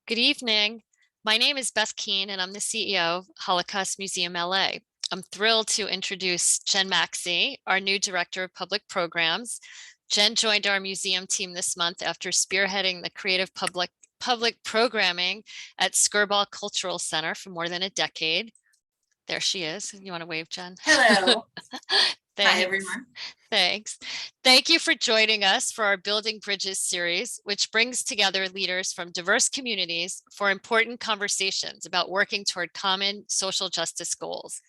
Good evening. My name is Beth Keane, and I'm the CEO of Holocaust Museum LA. I'm thrilled to introduce Jen Maxey, our new Director of Public Programs. Jen joined our museum team this month after spearheading the creative public programming at Skirball Cultural Center for more than a decade. There she is. You want to wave, Jen? Hello. Thanks. Hi, everyone. Thanks. Thank you for joining us for our Building Bridges series, which brings together leaders from diverse communities for important conversations about working toward common social justice goals.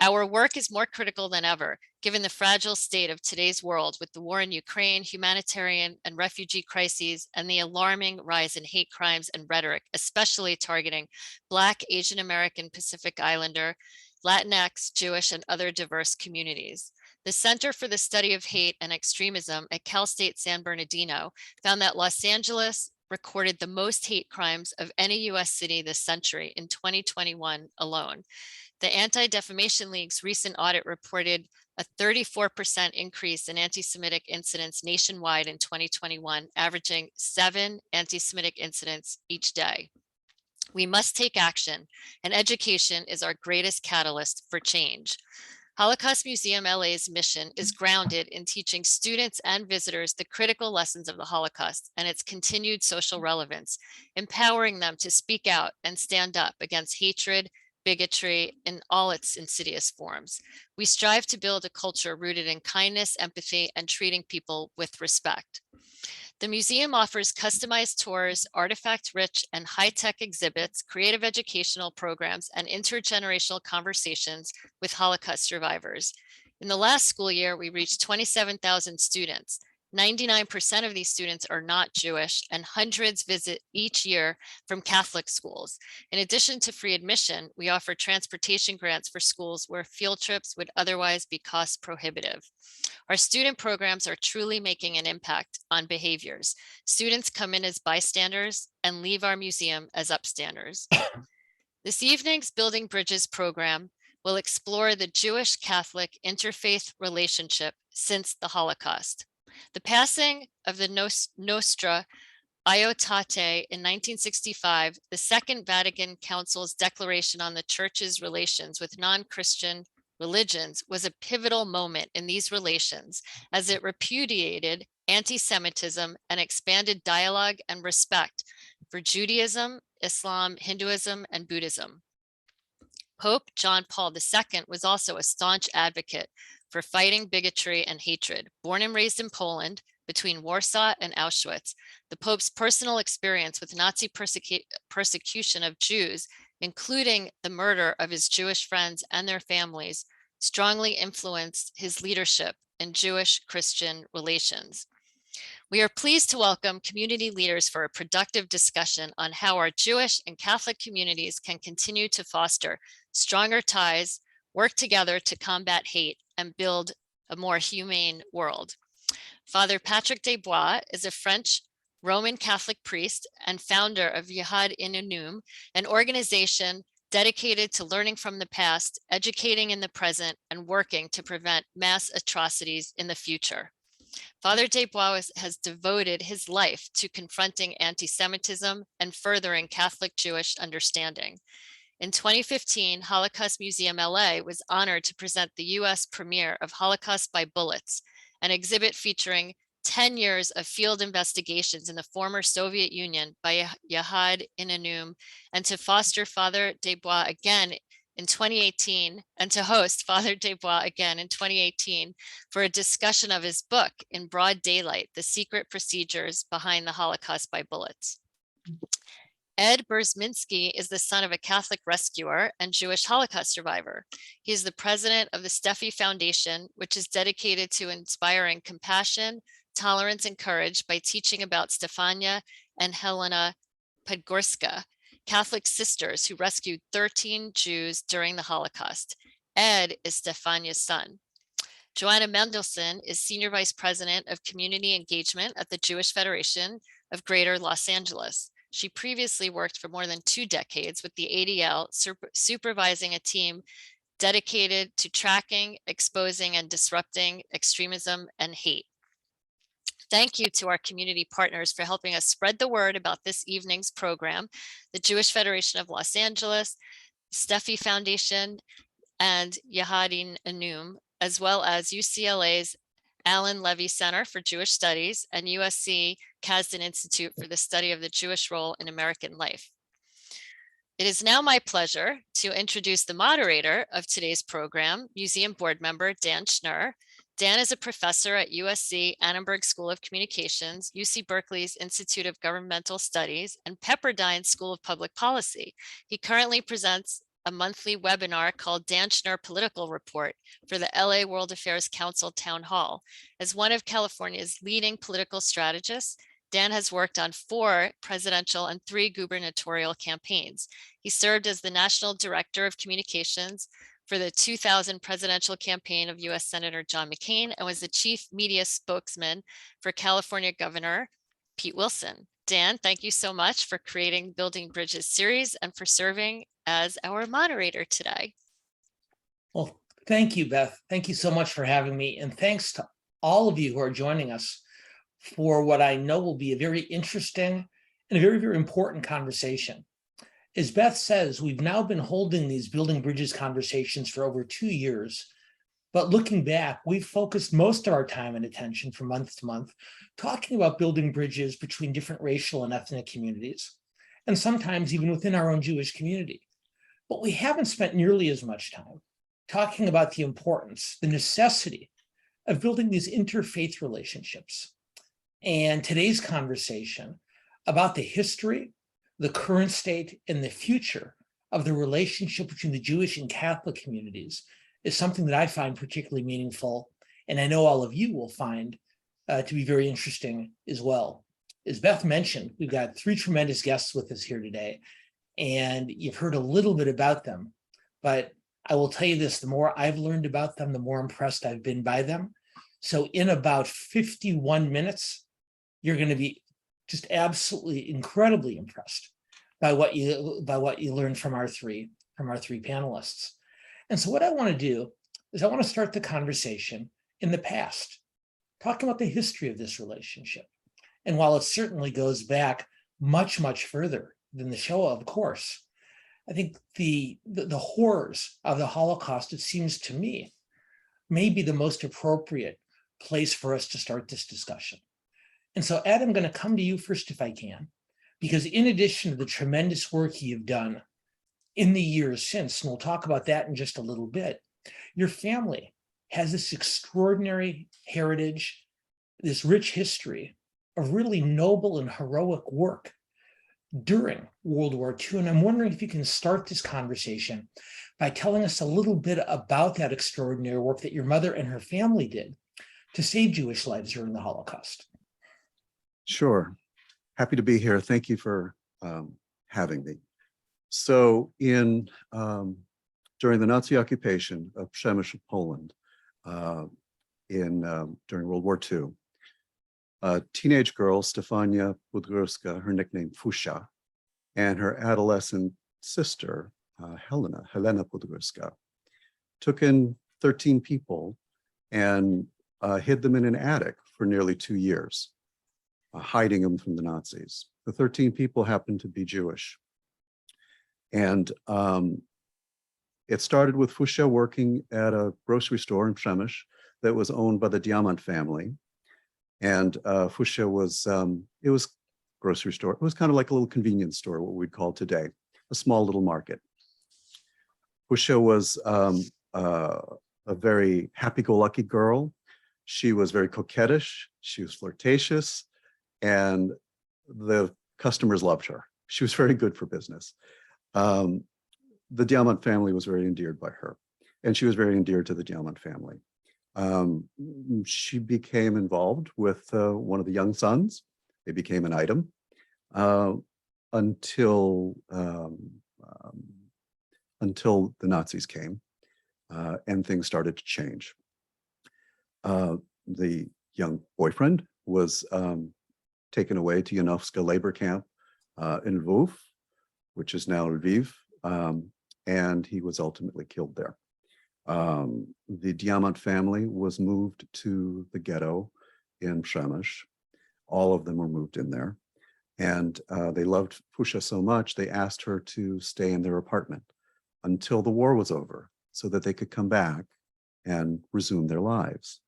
Our work is more critical than ever, given the fragile state of today's world with the war in Ukraine, humanitarian and refugee crises, and the alarming rise in hate crimes and rhetoric, especially targeting Black, Asian American, Pacific Islander, Latinx, Jewish, and other diverse communities. The Center for the Study of Hate and Extremism at Cal State San Bernardino found that Los Angeles recorded the most hate crimes of any US city this century in 2021 alone. The Anti-Defamation League's recent audit reported a 34% increase in anti-Semitic incidents nationwide in 2021, averaging 7 anti-Semitic incidents each day. We must take action, and education is our greatest catalyst for change. Holocaust Museum LA's mission is grounded in teaching students and visitors the critical lessons of the Holocaust and its continued social relevance, empowering them to speak out and stand up against hatred, bigotry in all its insidious forms. We strive to build a culture rooted in kindness, empathy, and treating people with respect. The museum offers customized tours, artifact-rich and high-tech exhibits, creative educational programs, and intergenerational conversations with Holocaust survivors. In the last school year, we reached 27,000 students. 99% of these students are not Jewish, and hundreds visit each year from Catholic schools. In addition to free admission, we offer transportation grants for schools where field trips would otherwise be cost prohibitive. Our student programs are truly making an impact on behaviors. Students come in as bystanders and leave our museum as upstanders. This evening's Building Bridges program will explore the Jewish-Catholic interfaith relationship since the Holocaust. The passing of the Nostra Aetate in 1965, the Second Vatican Council's declaration on the Church's relations with non-Christian religions, was a pivotal moment in these relations as it repudiated anti-Semitism and expanded dialogue and respect for Judaism, Islam, Hinduism, and Buddhism. Pope John Paul II was also a staunch advocate for fighting bigotry and hatred. Born and raised in Poland, between Warsaw and Auschwitz, the Pope's personal experience with Nazi persecution of Jews, including the murder of his Jewish friends and their families, strongly influenced his leadership in Jewish-Christian relations. We are pleased to welcome community leaders for a productive discussion on how our Jewish and Catholic communities can continue to foster stronger ties, work together to combat hate, and build a more humane world. Father Patrick Desbois is a French Roman Catholic priest and founder of Yahad-In Unum, an organization dedicated to learning from the past, educating in the present, and working to prevent mass atrocities in the future. Father Desbois has devoted his life to confronting anti-Semitism and furthering Catholic Jewish understanding. In 2015, Holocaust Museum LA was honored to present the US premiere of Holocaust by Bullets, an exhibit featuring 10 years of field investigations in the former Soviet Union by Yahad-In Unum, and to foster Father Desbois again in 2018, and to host Father Desbois again in 2018 for a discussion of his book, In Broad Daylight, The Secret Procedures Behind the Holocaust by Bullets. Ed Burzminski is the son of a Catholic rescuer and Jewish Holocaust survivor. He is the president of the Steffy Foundation, which is dedicated to inspiring compassion, tolerance, and courage by teaching about Stefania and Helena Podgorska, Catholic sisters who rescued 13 Jews during the Holocaust. Ed is Stefania's son. Joanna Mendelson is Senior Vice President of Community Engagement at the Jewish Federation of Greater Los Angeles. She previously worked for more than 2 decades with the ADL, supervising a team dedicated to tracking, exposing, and disrupting extremism and hate. Thank you to our community partners for helping us spread the word about this evening's program, the Jewish Federation of Los Angeles, Steffy Foundation, and Yahad-In Unum, as well as UCLA's Alan Levy Center for Jewish Studies and USC Kasdan Institute for the Study of the Jewish Role in American Life. It is now my pleasure to introduce the moderator of today's program, Museum Board Member Dan Schner. Dan is a professor at USC Annenberg School of Communications, UC Berkeley's Institute of Governmental Studies, and Pepperdine School of Public Policy. He currently presents a monthly webinar called Dan Schner Political Report for the LA World Affairs Council Town Hall. As one of California's leading political strategists, Dan has worked on 4 presidential and 3 gubernatorial campaigns. He served as the National Director of Communications for the 2000 presidential campaign of US Senator John McCain and was the chief media spokesman for California Governor Pete Wilson. Dan, thank you so much for creating Building Bridges series and for serving as our moderator today. Well, thank you, Beth. Thank you so much for having me. And thanks to all of you who are joining us for what I know will be a very interesting and a very, very important conversation. As Beth says, we've now been holding these Building Bridges conversations for over 2 years. But looking back, we've focused most of our time and attention from month to month talking about building bridges between different racial and ethnic communities, and sometimes even within our own Jewish community. But we haven't spent nearly as much time talking about the importance, the necessity of building these interfaith relationships. And today's conversation about the history, the current state, and the future of the relationship between the Jewish and Catholic communities is something that I find particularly meaningful, and I know all of you will find to be very interesting as well. As Beth mentioned, we've got 3 tremendous guests with us here today, and you've heard a little bit about them, but I will tell you this, the more I've learned about them, the more impressed I've been by them. So in about 51 minutes, you're going to be just absolutely incredibly impressed by what you learned from our three panelists. And so what I want to do is I want to start the conversation in the past, talking about the history of this relationship. And while it certainly goes back much, much further than the Shoah, of course, I think the horrors of the Holocaust, it seems to me, may be the most appropriate place for us to start this discussion. And so, Ed, I'm going to come to you first if I can, because in addition to the tremendous work you've done in the years since, and we'll talk about that in just a little bit, your family has this extraordinary heritage, this rich history of really noble and heroic work during World War II. And I'm wondering if you can start this conversation by telling us a little bit about that extraordinary work that your mother and her family did to save Jewish lives during the Holocaust. Sure. Happy to be here. Thank you for having me. So during the Nazi occupation of Przemysl, Poland, during World War II, a teenage girl, Stefania Budgorska, her nickname Fusia, and her adolescent sister, Helena Budgorska, took in 13 people and hid them in an attic for nearly 2 years, hiding them from the Nazis. The 13 people happened to be Jewish. And it started with Fusia working at a grocery store in Przemysl that was owned by the Diamant family. And Fusia was, it was a grocery store. It was kind of like a little convenience store, what we'd call today, a small little market. Fusia was a very happy-go-lucky girl. She was very coquettish. She was flirtatious. And the customers loved her. She was very good for business. The Diamant family was very endeared by her, and she was very endeared to the Diamant family. She became involved with one of the young sons. They became an item until the Nazis came and things started to change. The young boyfriend was taken away to Janowska labor camp in Lvov, which is now Lviv, and he was ultimately killed there. The Diamant family was moved to the ghetto in Przemysl, All of them were moved in there. And they loved Fusha so much, they asked her to stay in their apartment until the war was over so that they could come back and resume their lives.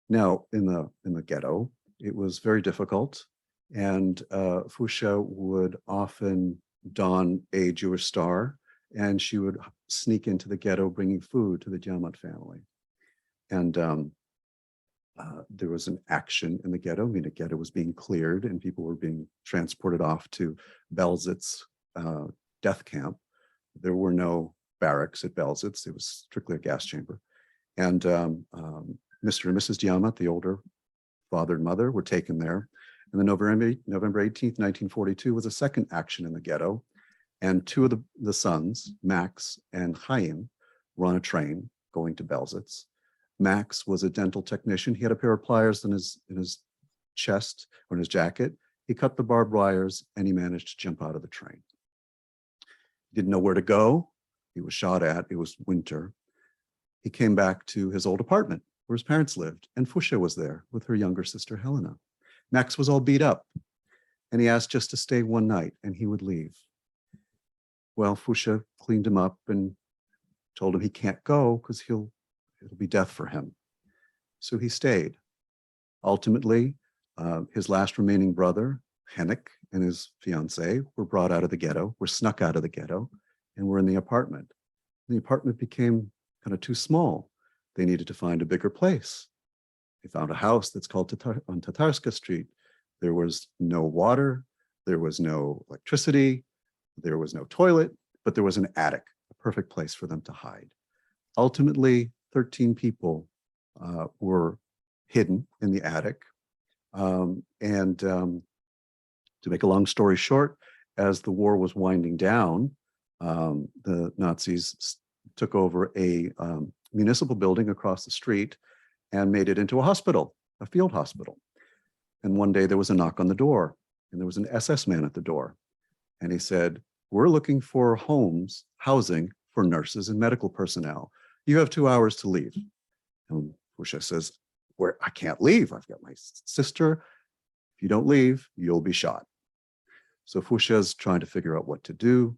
Now, in the ghetto, it was very difficult, and Fusha would often don a Jewish star, and she would sneak into the ghetto bringing food to the Diamant family. And there was an action in the ghetto. I mean, the ghetto was being cleared and people were being transported off to Belzit's death camp. There were no barracks at Belzit's. It was strictly a gas chamber. And Mr. and Mrs. Diamant, the older father and mother, were taken there. And then November 18th, 1942 was a second action in the ghetto. And two of the sons, Max and Chaim, were on a train going to Belzit's. Max was a dental technician. He had a pair of pliers in his chest or in his jacket. He cut the barbed wires and he managed to jump out of the train. He didn't know where to go. He was shot at. It was winter. He came back to his old apartment where his parents lived, and Fusha was there with her younger sister, Helena. Max was all beat up, and he asked just to stay one night, and he would leave. Well, Fusha cleaned him up and told him he can't go because it'll be death for him. So he stayed. Ultimately, his last remaining brother, Henrik, and his fiancée were brought out of the ghetto, were snuck out of the ghetto, and were in the apartment. The apartment became kind of too small. They needed to find a bigger place. They found a house that's called on Tatarska Street. There was no water, there was no electricity, there was no toilet, but there was an attic, a perfect place for them to hide. Ultimately, 13 people were hidden in the attic. To make a long story short, as the war was winding down, the Nazis took over a municipal building across the street and made it into a hospital, a field hospital. And one day there was a knock on the door, and there was an SS man at the door. And he said, "We're looking for housing for nurses and medical personnel. You have 2 hours to leave." And Fusha says, I can't leave. I've got my sister. If you don't leave, you'll be shot. So Fusha's trying to figure out what to do.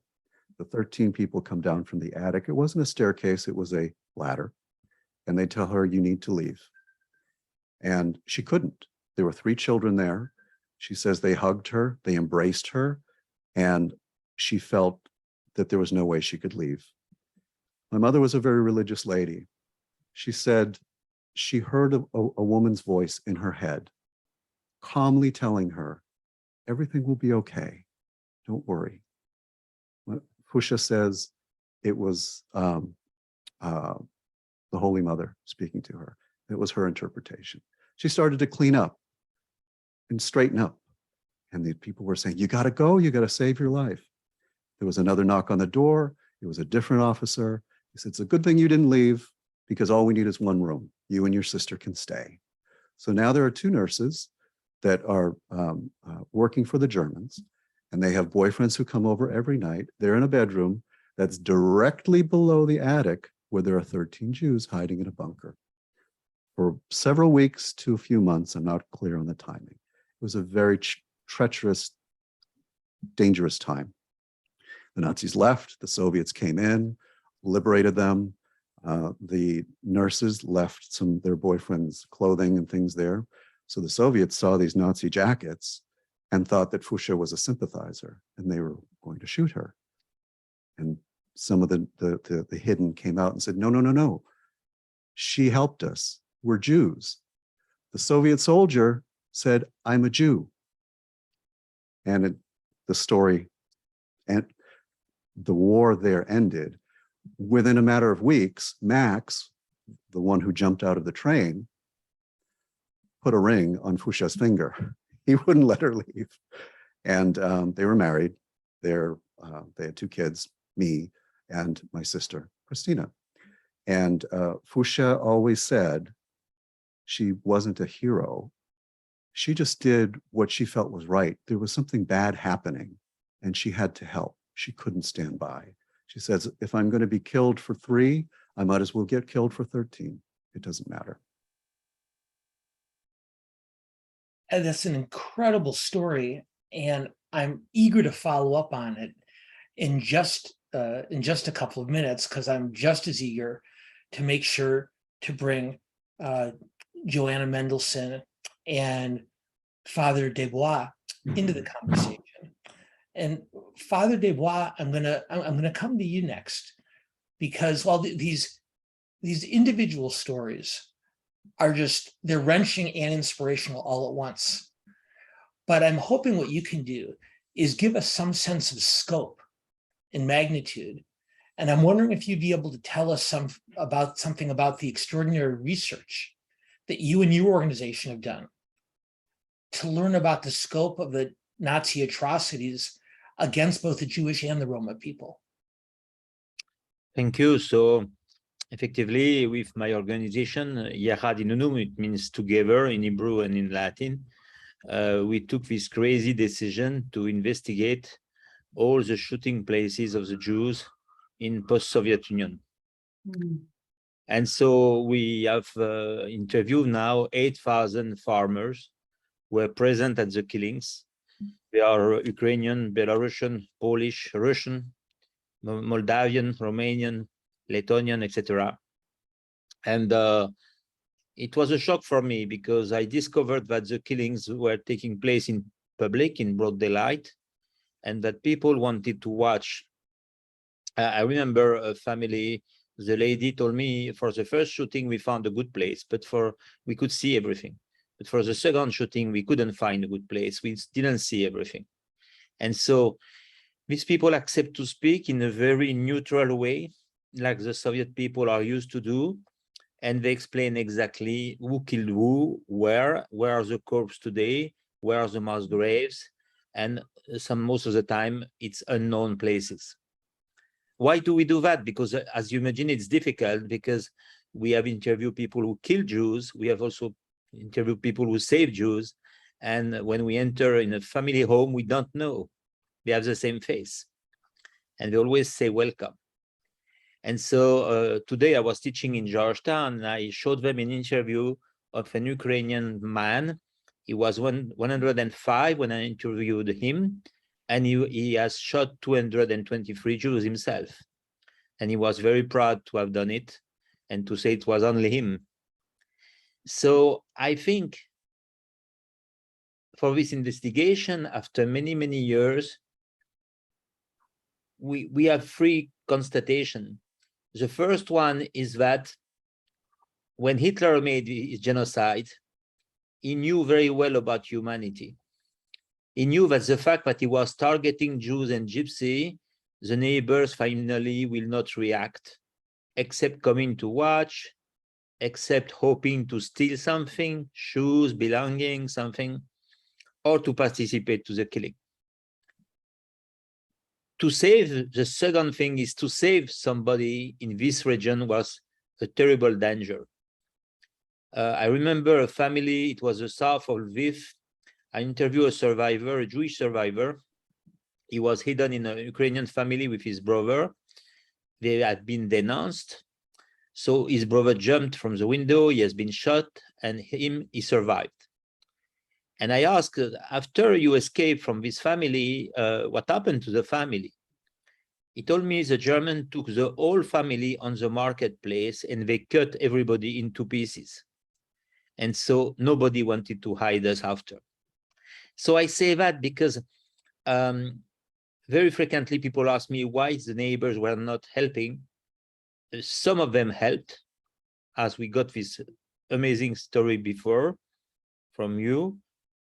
The 13 people come down from the attic. It wasn't a staircase, it was a ladder. And they tell her, "You need to leave." And she couldn't. There were 3 children there. She says they hugged her, they embraced her, and she felt that there was no way she could leave. My mother was a very religious lady. She said she heard a woman's voice in her head, calmly telling her, "Everything will be okay. Don't worry." Fusha says it was the Holy Mother speaking to her. It was her interpretation. She started to clean up and straighten up. And the people were saying, "You got to go. You got to save your life." There was another knock on the door. It was a different officer. He said, "It's a good thing you didn't leave because all we need is one room. You and your sister can stay." So now there are 2 nurses that are working for the Germans, and they have boyfriends who come over every night. They're in a bedroom that's directly below the attic where there are 13 Jews hiding in a bunker. For several weeks to a few months, I'm not clear on the timing. It was a very treacherous, dangerous time. The Nazis left, the Soviets came in, liberated them. The nurses left their boyfriends' clothing and things there. So the Soviets saw these Nazi jackets and thought that Fusha was a sympathizer and they were going to shoot her. And some of the hidden came out and said, "No, no, no, no. She helped us. We're Jews." The Soviet soldier said, "I'm a Jew." And the story and the war there ended. Within a matter of weeks, Max, the one who jumped out of the train, put a ring on Fusha's finger. He wouldn't let her leave. And they were married. They had 2 kids, me and my sister, Christina. And Fusha always said she wasn't a hero. She just did what she felt was right. There was something bad happening and she had to help. She couldn't stand by. She says, "If I'm going to be killed for 3, I might as well get killed for 13. It doesn't matter." That's an incredible story, and I'm eager to follow up on it in just a couple of minutes, because I'm just as eager to make sure to bring Joanna Mendelson and Father Desbois into the conversation. And Father Desbois, I'm gonna come to you next, because while these individual stories are they're wrenching and inspirational all at once, but I'm hoping what you can do is give us some sense of scope and magnitude. And I'm wondering if you'd be able to tell us something about the extraordinary research that you and your organization have done to learn about the scope of the Nazi atrocities against both the Jewish and the Roma people. Thank you. So effectively, with my organization, Yahad-In Unum, it means together in Hebrew and in Latin, we took this crazy decision to investigate all the shooting places of the Jews in post-Soviet Union. And so we have interviewed now 8,000 farmers who were present at the killings. They are Ukrainian, Belarusian, Polish, Russian, Moldavian, Romanian, Lettonian, etc. And it was a shock for me, because I discovered that the killings were taking place in public, in broad daylight, and that people wanted to watch. I remember a family, the lady told me, for the first shooting, we found a good place, but we could see everything. But for the second shooting, we couldn't find a good place. We didn't see everything. And so these people accept to speak in a very neutral way, like the Soviet people are used to do. And they explain exactly who killed who, where are the corpses today, where are the mass graves, and most of the time it's unknown places. Why do we do that? Because as you imagine, it's difficult, because we have interviewed people who killed Jews. We have also interviewed people who saved Jews. And when we enter in a family home, we don't know. They have the same face. And they always say welcome. And so today I was teaching in Georgetown, and I showed them an interview of an Ukrainian man. He was 105 when I interviewed him, and he has shot 223 Jews himself. And he was very proud to have done it and to say it was only him. So I think for this investigation, after many, many years, we have three constatations. The first one is that when Hitler made his genocide, he knew very well about humanity. He knew that the fact that he was targeting Jews and Gypsy, the neighbors finally will not react, except coming to watch, except hoping to steal something, shoes, belongings, something, or to participate to the killing. To save, the second thing is to save somebody in this region was a terrible danger. I remember a family, it was the south of Lviv. I interviewed a survivor, a Jewish survivor. He was hidden in a Ukrainian family with his brother. They had been denounced. So his brother jumped from the window, he has been shot, and he survived. And I asked, after you escaped from this family, what happened to the family? He told me the German took the whole family on the marketplace and they cut everybody into pieces. And so nobody wanted to hide us after. So I say that because very frequently people ask me why the neighbors were not helping. Some of them helped, as we got this amazing story before from you,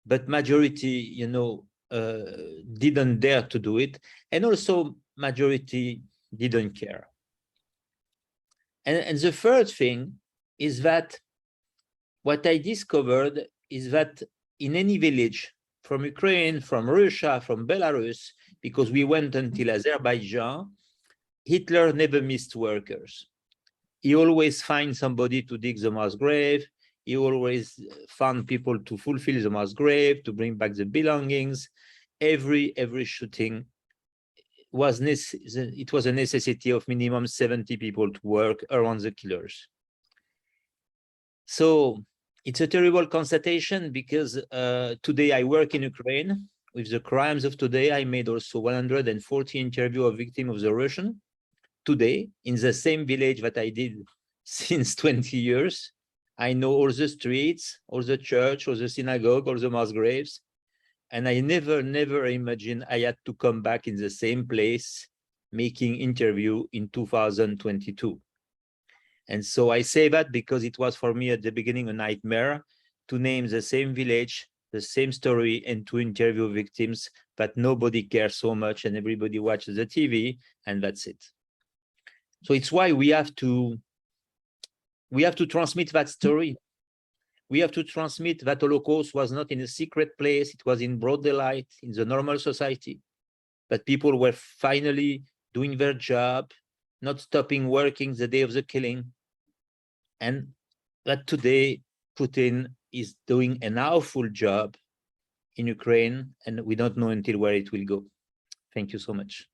but majority, didn't dare to do it. And also majority didn't care. And the third thing is that what I discovered is that in any village, from Ukraine, from Russia, from Belarus, because we went until Azerbaijan, Hitler never missed workers. He always found somebody to dig the mass grave. He always found people to fulfill the mass grave, to bring back the belongings. Every shooting was it was a necessity of minimum 70 people to work around the killers. So It's a terrible constatation because today I work in Ukraine. With the crimes of today, I made also 140 interviews of victims of the Russian today in the same village that I did since 20 years. I know all the streets, all the church, all the synagogue, all the mass graves. And I never imagined I had to come back in the same place, making interview in 2022. And so I say that because it was for me at the beginning a nightmare to name the same village, the same story, and to interview victims, but nobody cares so much and everybody watches the TV and that's it. So it's why we have to transmit that story. We have to transmit that Holocaust was not in a secret place, it was in broad daylight, in the normal society. But people were finally doing their job, not stopping working the day of the killing. And that today Putin is doing an awful job in Ukraine, and we don't know until where it will go. Thank you so much.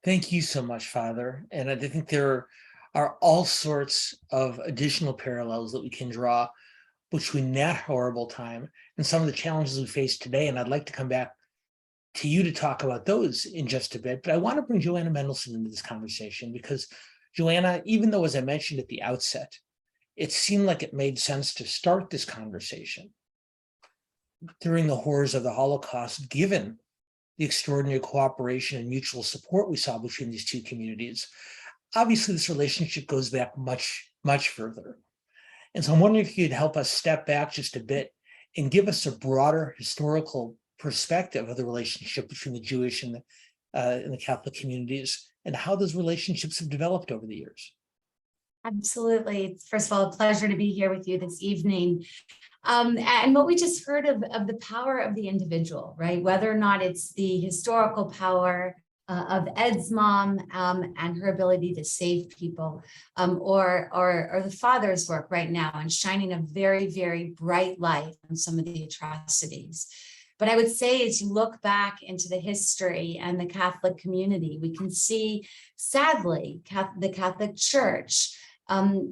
Thank you so much, Father. And I think there are all sorts of additional parallels that we can draw between that horrible time and some of the challenges we face today. And I'd like to come back to you to talk about those in just a bit. But I want to bring Joanna Mendelson into this conversation because, Joanna, even though, as I mentioned at the outset, it seemed like it made sense to start this conversation during the horrors of the Holocaust, given the extraordinary cooperation and mutual support we saw between these two communities. Obviously, this relationship goes back much, much further. And so I'm wondering if you could help us step back just a bit and give us a broader historical perspective of the relationship between the Jewish and the Catholic communities and how those relationships have developed over the years. Absolutely. It's, first of all, a pleasure to be here with you this evening. And what we just heard of the power of the individual, right? Whether or not it's the historical power of Ed's mom and her ability to save people, or the father's work right now and shining a very, very bright light on some of the atrocities. But I would say, as you look back into the history and the Catholic community, we can see, sadly, the Catholic Church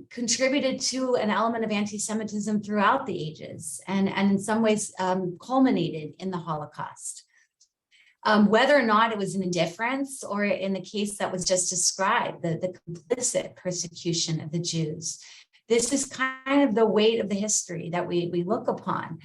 contributed to an element of anti-Semitism throughout the ages, and in some ways culminated in the Holocaust. Whether or not it was an indifference, or in the case that was just described, the complicit persecution of the Jews. This is kind of the weight of the history that we look upon.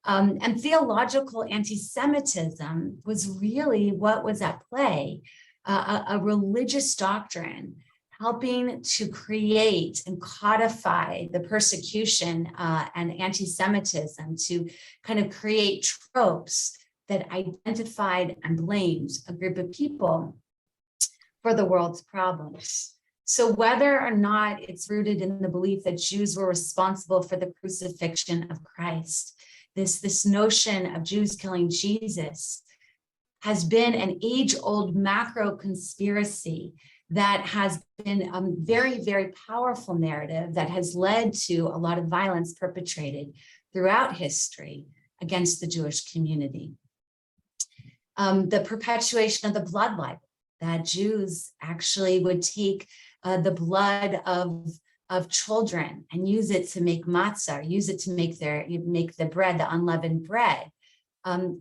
And theological anti-Semitism was really what was at play, a religious doctrine helping to create and codify the persecution and anti-Semitism, to kind of create tropes that identified and blamed a group of people for the world's problems. So whether or not it's rooted in the belief that Jews were responsible for the crucifixion of Christ, this notion of Jews killing Jesus has been an age-old macro conspiracy that has been a very, very powerful narrative that has led to a lot of violence perpetrated throughout history against the Jewish community. The perpetuation of the blood libel, that Jews actually would take the blood of children and use it to make matzah, use it to make the bread, the unleavened bread, for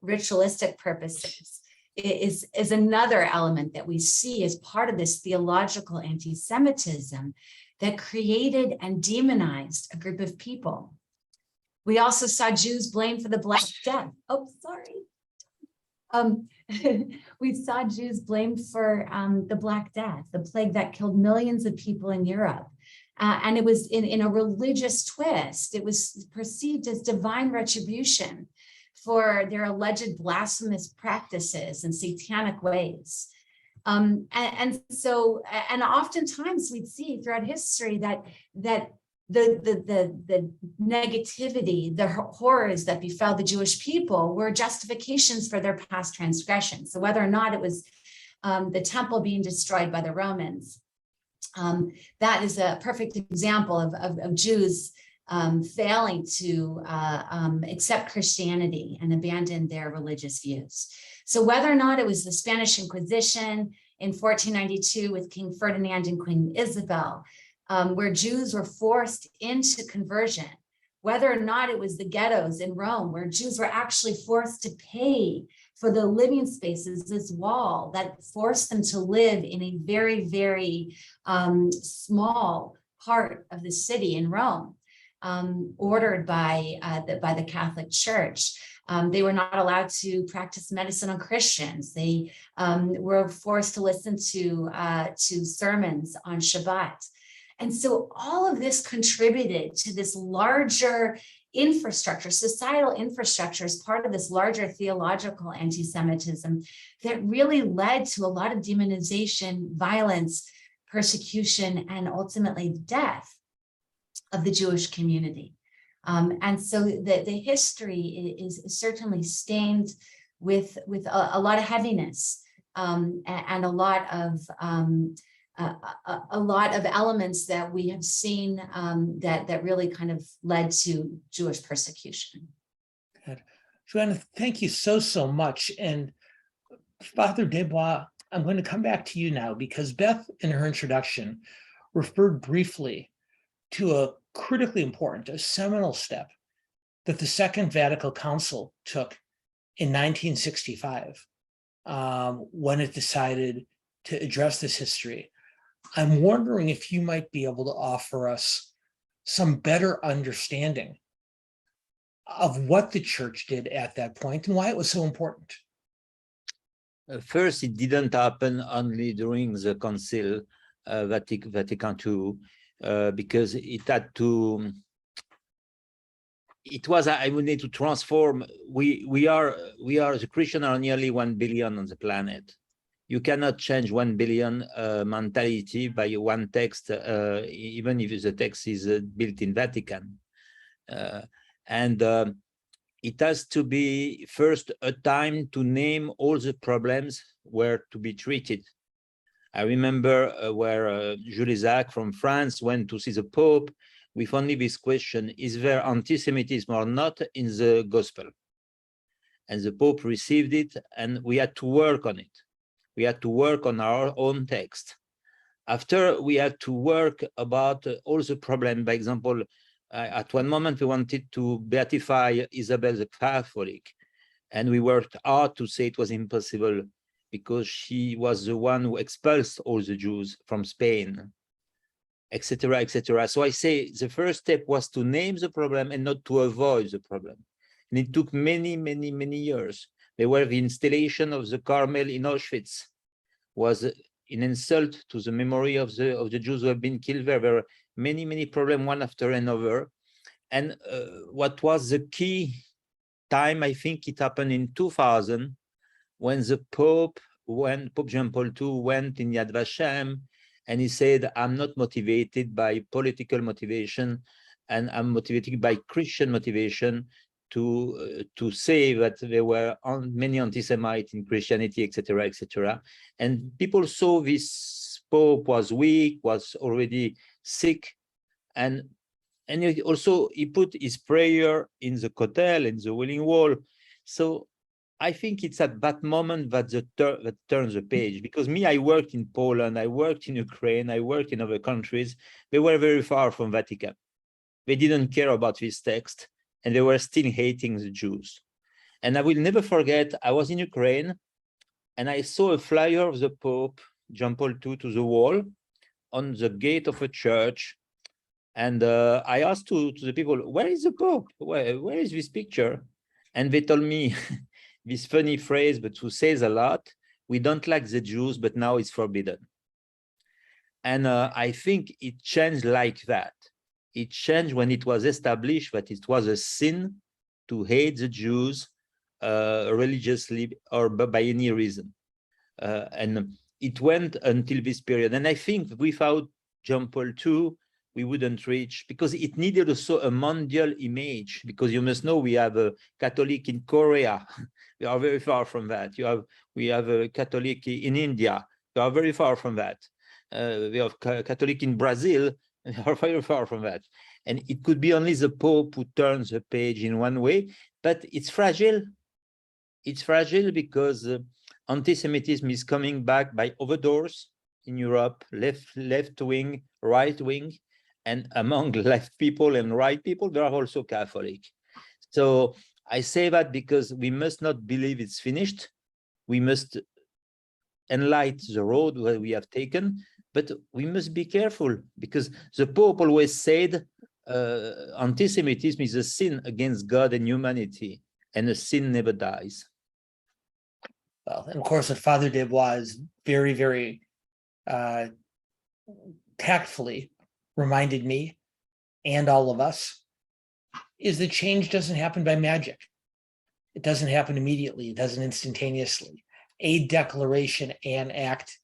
ritualistic purposes, is another element that we see as part of this theological anti-Semitism that created and demonized a group of people. We also saw Jews blamed for the Black Death. Oh, sorry. We saw Jews blamed for the Black Death, the plague that killed millions of people in Europe. And it was in a religious twist. It was perceived as divine retribution for their alleged blasphemous practices and satanic ways. And oftentimes we'd see throughout history that the negativity, the horrors that befell the Jewish people were justifications for their past transgressions. So whether or not it was the temple being destroyed by the Romans, that is a perfect example of Jews failing to accept Christianity and abandon their religious views. So whether or not it was the Spanish Inquisition in 1492 with King Ferdinand and Queen Isabel, where Jews were forced into conversion, whether or not it was the ghettos in Rome, where Jews were actually forced to pay for the living spaces, this wall that forced them to live in a very, very small part of the city in Rome, ordered by the Catholic Church. They were not allowed to practice medicine on Christians. They were forced to listen to sermons on Shabbat. And so all of this contributed to this larger infrastructure, societal infrastructure, as part of this larger theological anti-Semitism that really led to a lot of demonization, violence, persecution, and ultimately death of the Jewish community. And so the history is certainly stained with a lot of heaviness and a lot of elements that we have seen that really kind of led to Jewish persecution. Good. Joanna, thank you so much. And Father Desbois, I'm going to come back to you now, because Beth, in her introduction, referred briefly to a critically important, a seminal step that the Second Vatican Council took in 1965 when it decided to address this history. I'm wondering if you might be able to offer us some better understanding of what the church did at that point and why it was so important. First, it didn't happen only during the Council Vatican II, because it had to. It was, I would need to transform. We are the Christians are nearly 1 billion on the planet. You cannot change 1 billion mentality by one text, even if the text is built in Vatican. It has to be first a time to name all the problems where to be treated. I remember where Jules Isaac from France went to see the Pope with only this question: is there anti-Semitism or not in the gospel? And the Pope received it, and we had to work on it. We had to work on our own text. After, we had to work about all the problems. By example, at one moment, we wanted to beatify Isabel the Catholic, and we worked hard to say it was impossible because she was the one who expelled all the Jews from Spain, etc., etc. So I say the first step was to name the problem and not to avoid the problem. And it took many, many, many years. There were the installation of the Carmel in Auschwitz, was an insult to the memory of the Jews who have been killed there. There were many, many problems, one after another. And what was the key time, I think it happened in 2000, when the Pope John Paul II went in Yad Vashem, and he said, I'm not motivated by political motivation, and I'm motivated by Christian motivation to say that there were many anti-Semites in Christianity, etc., etc. And people saw this Pope was weak, was already sick, and also he put his prayer in the Kotel, in the Wailing Wall. So I think it's at that moment that that turns the page. Because me, I worked in Poland, I worked in Ukraine, I worked in other countries. They were very far from Vatican. They didn't care about this text, and they were still hating the Jews. And I will never forget, I was in Ukraine, and I saw a flyer of the Pope, John Paul II, to the wall on the gate of a church. And I asked to the people, where is the Pope? Where is this picture? And they told me this funny phrase, but who says a lot: we don't like the Jews, but now it's forbidden. And I think it changed like that. It changed when it was established that it was a sin to hate the Jews religiously or by any reason. And it went until this period. And I think without John Paul II, we wouldn't reach, because it needed also a mondial image, because you must know we have a Catholic in Korea. We are very far from that. We have a Catholic in India. We are very far from that. We have Catholic in Brazil. We are very far from that. And it could be only the Pope who turns the page in one way, but it's fragile. It's fragile because anti-Semitism is coming back by other doors. in Europe, left wing, right wing, and among left people and right people, there are also Catholic. So I say that because we must not believe it's finished. We must enlighten the road that we have taken, but we must be careful because the Pope always said anti-Semitism is a sin against God and humanity, and a sin never dies. Well, and of course, what Father Desbois is very, very tactfully reminded me and all of us is that change doesn't happen by magic. It doesn't happen immediately. It doesn't instantaneously. A declaration and act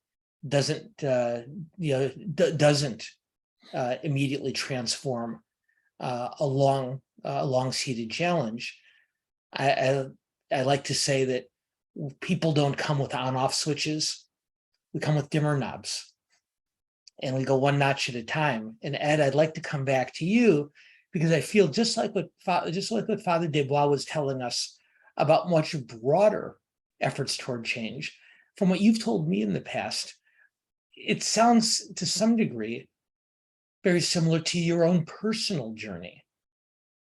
doesn't immediately transform a long-seated challenge. I like to say that people don't come with on-off switches. We come with dimmer knobs, and we go one notch at a time. And Ed, I'd like to come back to you because I feel just like what Father Desbois was telling us about much broader efforts toward change. From what you've told me in the past, it sounds to some degree very similar to your own personal journey.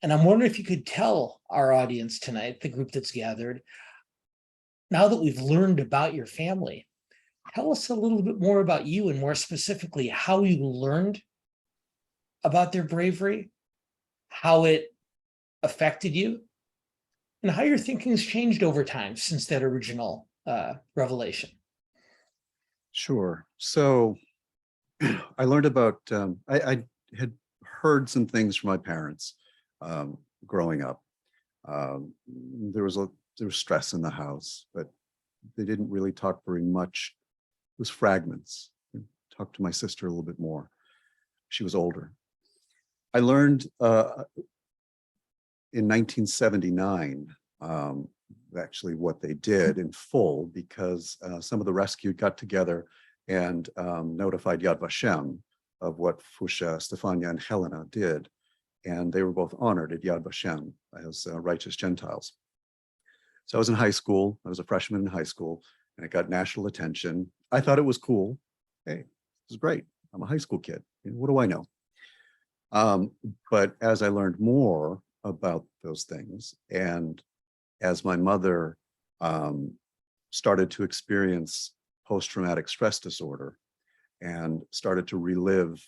And I'm wondering if you could tell our audience tonight, the group that's gathered, now that we've learned about your family, tell us a little bit more about you and more specifically how you learned about their bravery, how it affected you, and how your thinking's changed over time since that original revelation. Sure. So I learned about, I had heard some things from my parents growing up. There was stress in the house, but they didn't really talk very much. It was fragments. I talked to my sister a little bit more. She was older. I learned in 1979, actually what they did in full, because some of the rescue got together and notified Yad Vashem of what Fusha, Stefania, and Helena did. And they were both honored at Yad Vashem as righteous Gentiles. So I was in high school. I was a freshman in high school, and it got national attention. I thought it was cool. Hey, this is great. I'm a high school kid. What do I know? But as I learned more about those things, and as my mother started to experience post-traumatic stress disorder and started to relive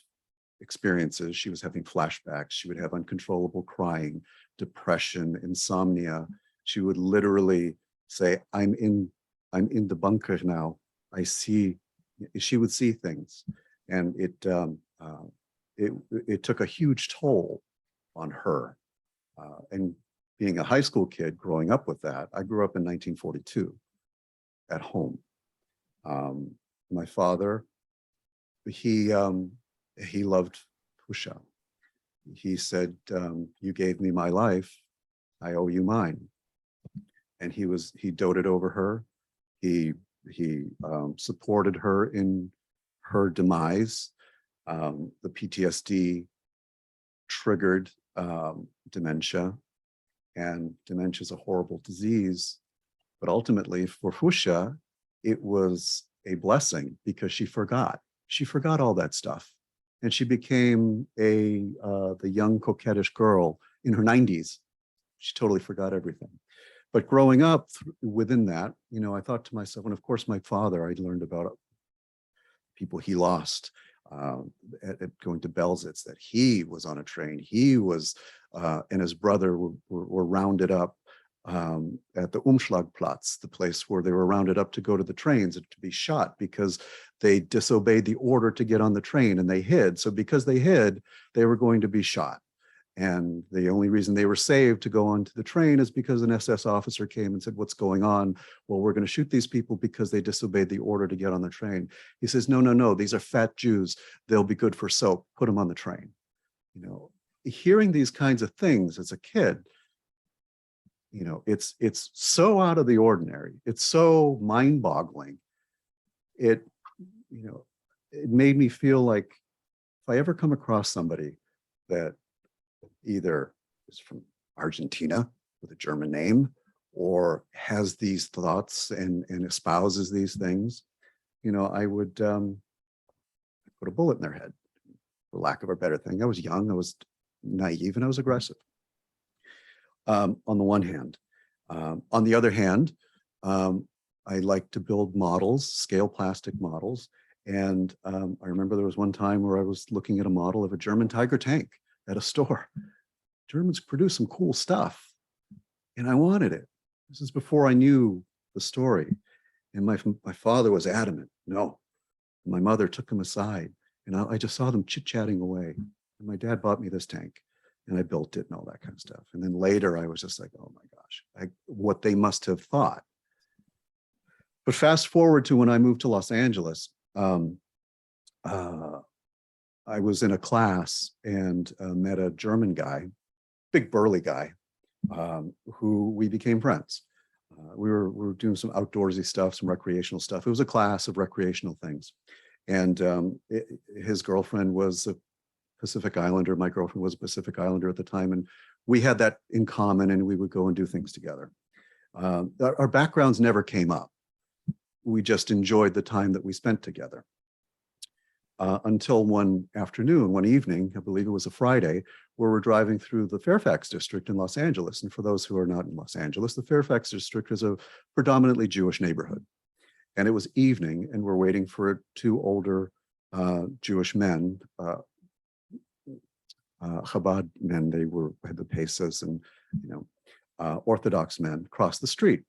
experiences, she was having flashbacks. She would have uncontrollable crying, depression, insomnia. She would literally say, I'm in the bunker now. I see, she would see things. And it took a huge toll on her. And being a high school kid growing up with that, I grew up in 1942 at home. My father, he loved Fusha. He said, you gave me my life, I owe you mine. And he doted over her. He supported her in her demise. The PTSD triggered dementia, and dementia is a horrible disease. But ultimately for Fusha, it was a blessing because she forgot. She forgot all that stuff. And she became the young coquettish girl in her 90s. She totally forgot everything. But growing up within that, I thought to myself, and of course my father, I'd learned about people he lost at going to Belzitz, that he was on a train. He was, and his brother were rounded up at the Umschlagplatz, the place where they were rounded up to go to the trains and to be shot because they disobeyed the order to get on the train, and they hid. So because they hid, they were going to be shot. And the only reason they were saved to go onto the train is because an SS officer came and said, what's going on? Well, we're going to shoot these people because they disobeyed the order to get on the train. He says, no, no, no, these are fat Jews. They'll be good for soap. Put them on the train. Hearing these kinds of things as a kid, it's so out of the ordinary. It's so mind-boggling. It made me feel like if I ever come across somebody that either is from Argentina with a German name or has these thoughts and espouses these things, I would put a bullet in their head, for lack of a better thing. I was young, I was naive, and I was aggressive. On the one hand. On the other hand, I like to build models, scale plastic models. And I remember there was one time where I was looking at a model of a German Tiger tank at a store. Germans produce some cool stuff, and I wanted it. This is before I knew the story. And my father was adamant, no. My mother took him aside, and I just saw them chit-chatting away. And my dad bought me this tank, and I built it and all that kind of stuff. And then later I was just like, oh my gosh, what they must have thought. But fast forward to when I moved to Los Angeles, I was in a class and met a German guy, big burly guy, who we became friends. We were doing some outdoorsy stuff, some recreational stuff. It was a class of recreational things. And his girlfriend was a Pacific Islander. My girlfriend was a Pacific Islander at the time. And we had that in common, and we would go and do things together. Our backgrounds never came up. We just enjoyed the time that we spent together. Until one afternoon, one evening, I believe it was a Friday, where we're driving through the Fairfax district in Los Angeles. And for those who are not in Los Angeles, the Fairfax district is a predominantly Jewish neighborhood. And it was evening, and we're waiting for two older Jewish men, Chabad men. They had the Pesas and Orthodox men cross the street.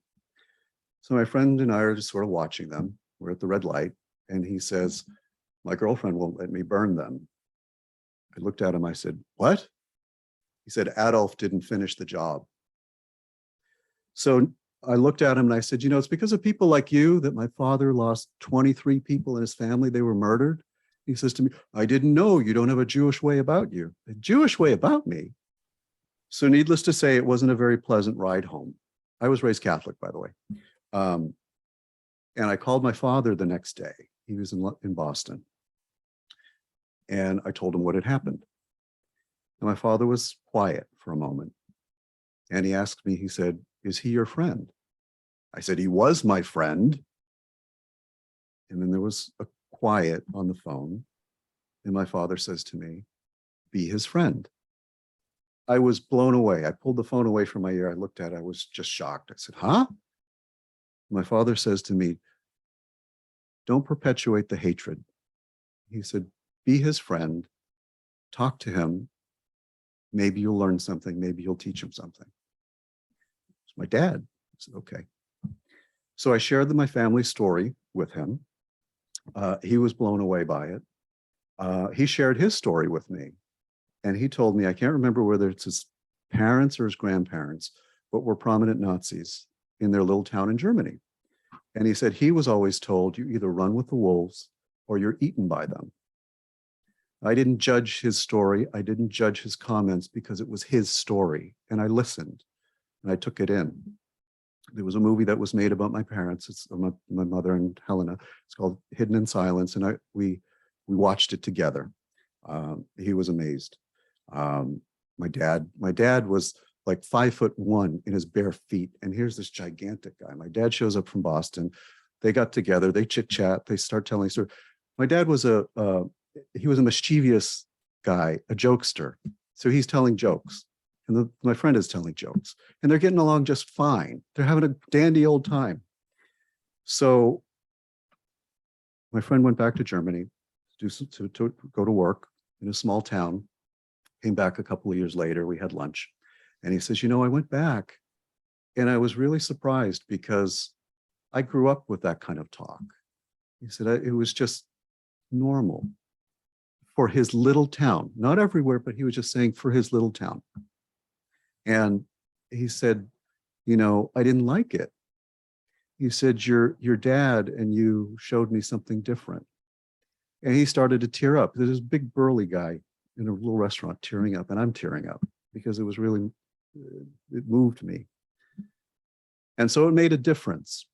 So my friend and I are just sort of watching them. We're at the red light, and he says, "My girlfriend won't let me burn them." I looked at him, I said, "What?" He said, "Adolf didn't finish the job." So I looked at him and I said, "It's because of people like you that my father lost 23 people in his family. They were murdered." He says to me, "I didn't know you don't have a Jewish way about you." A Jewish way about me? So needless to say, it wasn't a very pleasant ride home. I was raised Catholic, by the way. And I called my father the next day. He was in Boston. And I told him what had happened. And my father was quiet for a moment. And he asked me, he said, "Is he your friend?" I said, "He was my friend." And then there was a quiet on the phone. And my father says to me, "Be his friend." I was blown away. I pulled the phone away from my ear. I looked at it. I was just shocked. I said, "Huh?" My father says to me, "Don't perpetuate the hatred." He said, "Be his friend, talk to him. Maybe you'll learn something. Maybe you'll teach him something." It's my dad. I said, "Okay." So I shared my family story with him. He was blown away by it. He shared his story with me. And he told me, I can't remember whether it's his parents or his grandparents, but were prominent Nazis in their little town in Germany. And he said he was always told, you either run with the wolves or you're eaten by them. I didn't judge his story. I didn't judge his comments because it was his story. And I listened and I took it in. There was a movie that was made about my parents. It's my mother and Helena. It's called Hidden in Silence. And we watched it together. He was amazed. My dad was like 5'1" in his bare feet. And here's this gigantic guy. My dad shows up from Boston. They got together, they chit chat, they start telling stories. My dad was he was a mischievous guy, a jokester. So he's telling jokes. And my friend is telling jokes. And they're getting along just fine. They're having a dandy old time. So my friend went back to Germany to go to work in a small town. Came back a couple of years later, we had lunch. And he says, I went back and I was really surprised because I grew up with that kind of talk. He said, it was just normal for his little town, not everywhere, but he was just saying for his little town. And he said, I didn't like it. He said, your dad and you showed me something different. And he started to tear up. There's this big burly guy in a little restaurant tearing up, and I'm tearing up because it was really, it moved me. And so it made a difference.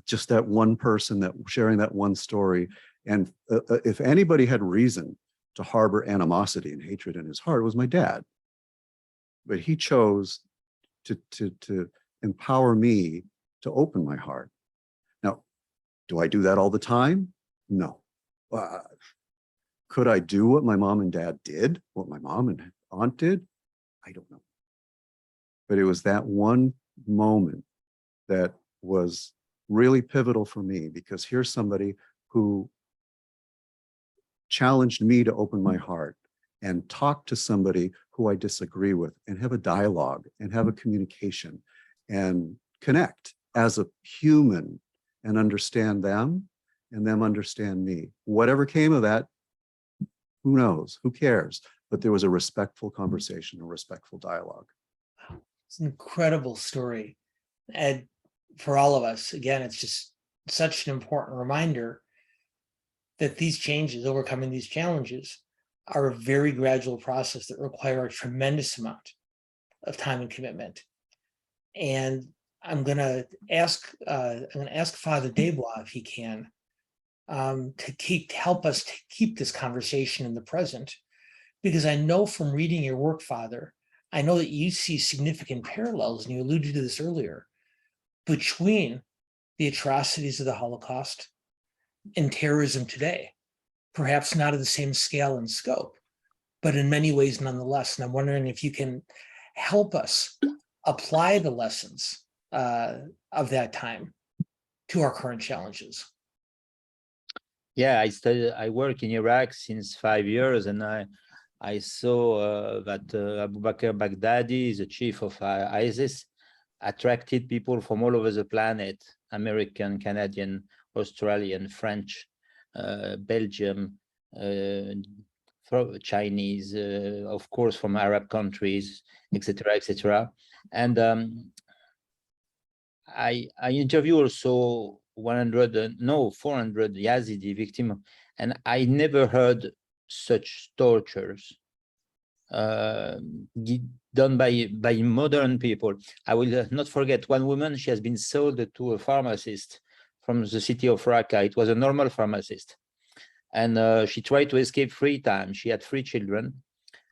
Just that one person that sharing that one story. And if anybody had reason to harbor animosity and hatred in his heart, it was my dad. But he chose to empower me to open my heart. Now, do I do that all the time? No. Could I do what my mom and dad did, what my mom and aunt did? I don't know. But it was that one moment that was really pivotal for me, because here's somebody who challenged me to open my heart and talk to somebody who I disagree with and have a dialogue and have a communication and connect as a human and understand them and them understand me. Whatever came of that, who knows? Who cares? But there was a respectful conversation, a respectful dialogue. It's an incredible story. And for all of us, again, it's just such an important reminder that these changes, overcoming these challenges, are a very gradual process that require a tremendous amount of time and commitment. And I'm going to ask Father Desbois, if he can, to help us to keep this conversation in the present, because I know from reading your work, Father, I know that you see significant parallels, and you alluded to this earlier, between the atrocities of the Holocaust and terrorism today, perhaps not at the same scale and scope, but in many ways nonetheless. And I'm wondering if you can help us apply the lessons of that time to our current challenges. Yeah, I work in Iraq since 5 years, and I saw that Abu Bakr Baghdadi, the chief of ISIS, attracted people from all over the planet: American, Canadian, Australian, French, Belgium, Chinese, of course, from Arab countries, etc., etc. And I interview also 400 Yazidi victims, and I never heard such tortures done by modern people. I will not forget one woman. She has been sold to a pharmacist from the city of Raqqa. It was a normal pharmacist, and she tried to escape 3 times. She had 3 children,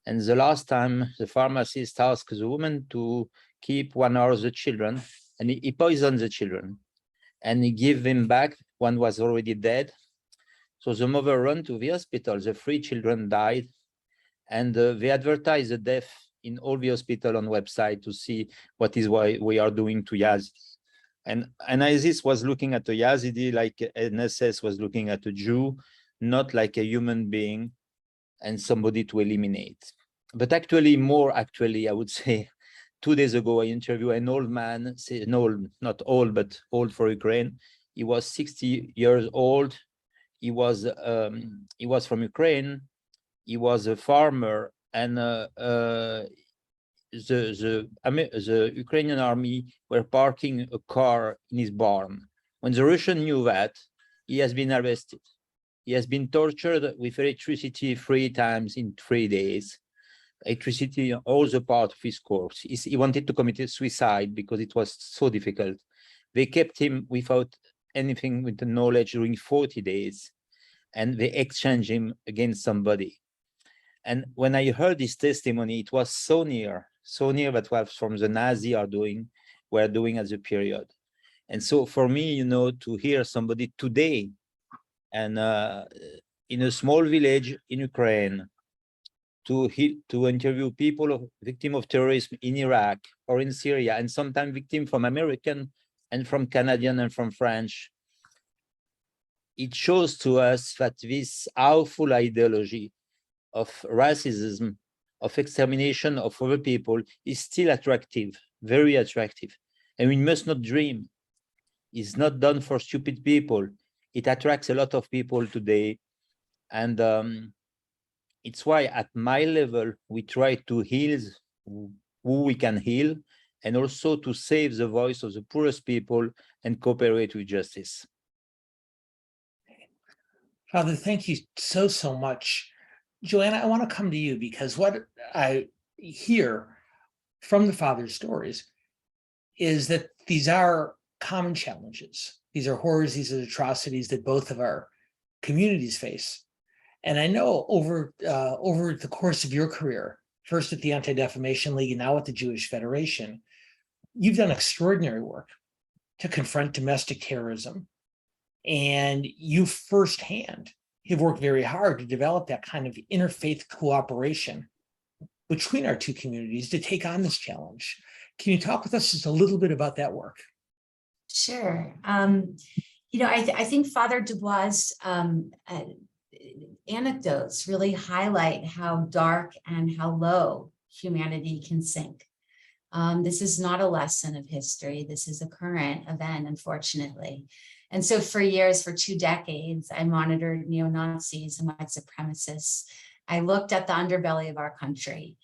and the last time the pharmacist asked the woman to keep 1 hour the children, and he poisoned the children, and he gave them back. One was already dead. So the mother ran to the hospital. The 3 children died, and they advertised the death in all the hospital on website to see what is why we are doing to Yazidis. And ISIS was looking at a Yazidi like an SS was looking at a Jew, not like a human being and somebody to eliminate. But actually, I would say, 2 days ago, I interviewed an old man, not old, but old for Ukraine. He was 60 years old. He was from Ukraine. He was a farmer, and the Ukrainian army were parking a car in his barn. When the Russian knew that, he has been arrested. He has been tortured with electricity 3 times in 3 days. Electricity in all the part of his corpse. He wanted to commit suicide because it was so difficult. They kept him without anything with the knowledge during 40 days, and they exchanged him against somebody. And when I heard his testimony, it was so near that was from the Nazi were doing at the period. And so for me, to hear somebody today, and in a small village in Ukraine, to interview people victims of terrorism in Iraq or in Syria, and sometimes victims from American and from Canadian and from French, it shows to us that this awful ideology of racism, of extermination of other people, is still attractive, very attractive. And we must not dream. It's not done for stupid people. It attracts a lot of people today. And it's why at my level, we try to heal who we can heal, and also to save the voice of the poorest people and cooperate with justice. Father, thank you so much. Joanna, I want to come to you, because what I hear from the Father's stories is that these are common challenges. These are horrors, these are atrocities that both of our communities face. And I know over the course of your career, first at the Anti-Defamation League and now at the Jewish Federation, you've done extraordinary work to confront domestic terrorism. And you firsthand have worked very hard to develop that kind of interfaith cooperation between our two communities to take on this challenge. Can you talk with us just a little bit about that work? Sure. I think Father Desbois' anecdotes really highlight how dark and how low humanity can sink. This is not a lesson of history. This is a current event, unfortunately. And so for years, for 2 decades, I monitored neo-Nazis and white supremacists. I looked at the underbelly of our country.